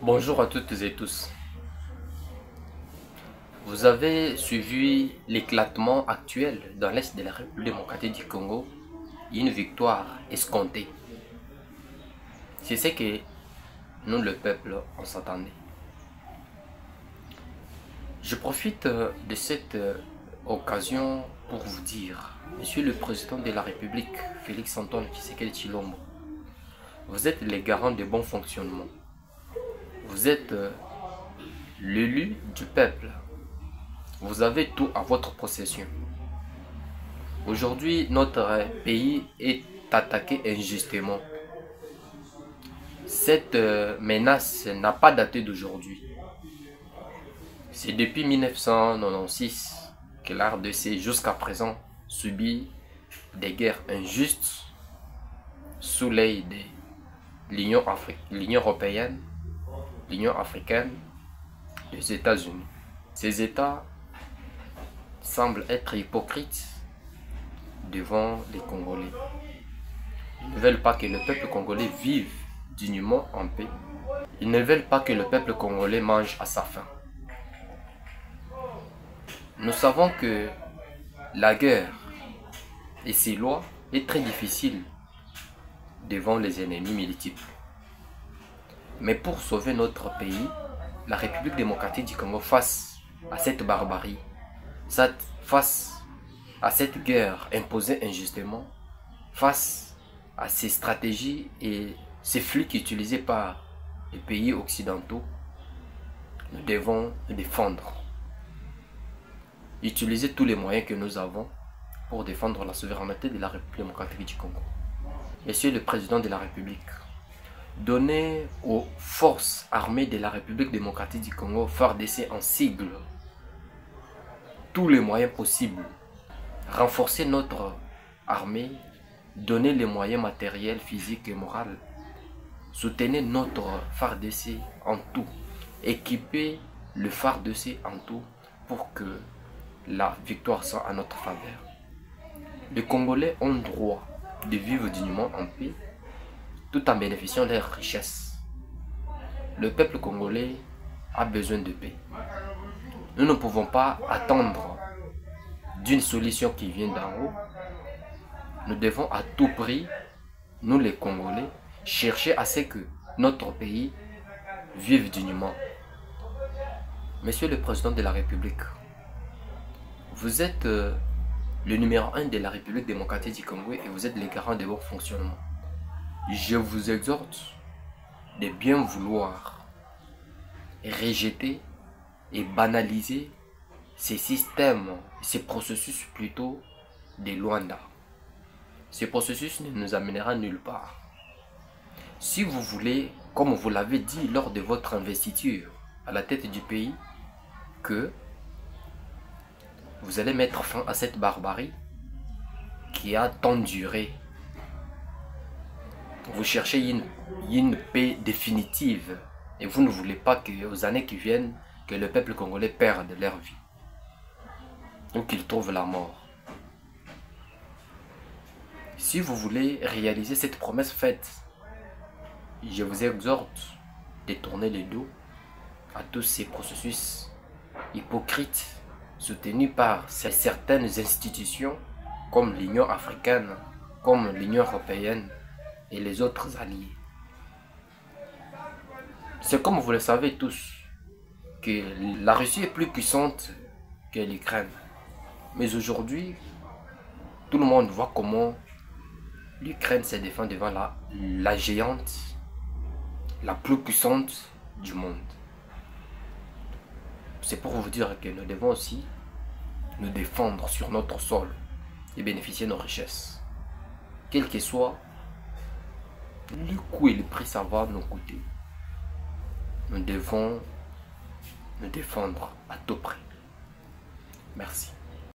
Bonjour à toutes et tous. Vous avez suivi l'éclatement actuel dans l'Est de la République démocratique du Congo, une victoire escomptée. C'est ce que nous, le peuple, on s'attendait. Je profite de cette occasion pour vous dire, Monsieur le Président de la République, Félix-Antoine Tshisekedi Tshilombo, vous êtes les garants de bon fonctionnement. Vous êtes l'élu du peuple. Vous avez tout à votre possession. Aujourd'hui, notre pays est attaqué injustement. Cette menace n'a pas daté d'aujourd'hui. C'est depuis 1996 que la RDC jusqu'à présent subit des guerres injustes sous l'œil de l'Union européenne, l'Union africaine, les États-Unis. Ces États semblent être hypocrites devant les Congolais. Ils ne veulent pas que le peuple congolais vive dignement en paix. Ils ne veulent pas que le peuple congolais mange à sa faim. Nous savons que la guerre et ses lois est très difficile devant les ennemis multiples. Mais pour sauver notre pays, la République démocratique du Congo face à cette barbarie, face à cette guerre imposée injustement, face à ces stratégies et ces flux utilisés par les pays occidentaux, nous devons nous défendre. Utiliser tous les moyens que nous avons pour défendre la souveraineté de la République démocratique du Congo. Monsieur le Président de la République, donnez aux forces armées de la République démocratique du Congo, FARDC en sigle, tous les moyens possibles. Renforcer notre armée, donner les moyens matériels, physiques et moraux. Soutenez notre FARDC en tout. Équiper le FARDC en tout pour que la victoire soit à notre faveur. Les Congolais ont droit de vivre dignement en paix tout en bénéficiant de leurs richesses. Le peuple congolais a besoin de paix. Nous ne pouvons pas attendre d'une solution qui vient d'en haut. Nous devons à tout prix, nous les Congolais, chercher à ce que notre pays vive dignement. Monsieur le Président de la République, vous êtes le numéro 1 de la République démocratique du Congo et vous êtes le garant de bon fonctionnement. Je vous exhorte de bien vouloir rejeter et banaliser ces systèmes, ces processus plutôt de Luanda. Ce processus ne nous amènera nulle part. Si vous voulez, comme vous l'avez dit lors de votre investiture à la tête du pays, que vous allez mettre fin à cette barbarie qui a tant duré. Vous cherchez une paix définitive et vous ne voulez pas qu'aux années qui viennent, que le peuple congolais perde leur vie ou qu'il trouve la mort. Si vous voulez réaliser cette promesse faite, je vous exhorte de tourner le dos à tous ces processus hypocrites soutenus par certaines institutions comme l'Union africaine, comme l'Union européenne et les autres alliés. C'est comme vous le savez tous que la Russie est plus puissante que l'Ukraine. Mais aujourd'hui, tout le monde voit comment l'Ukraine se défend devant la géante, la plus puissante du monde. C'est pour vous dire que nous devons aussi nous défendre sur notre sol et bénéficier de nos richesses. Quel que soit le coût et le prix ça va nous coûter, nous devons nous défendre à tout prix. Merci.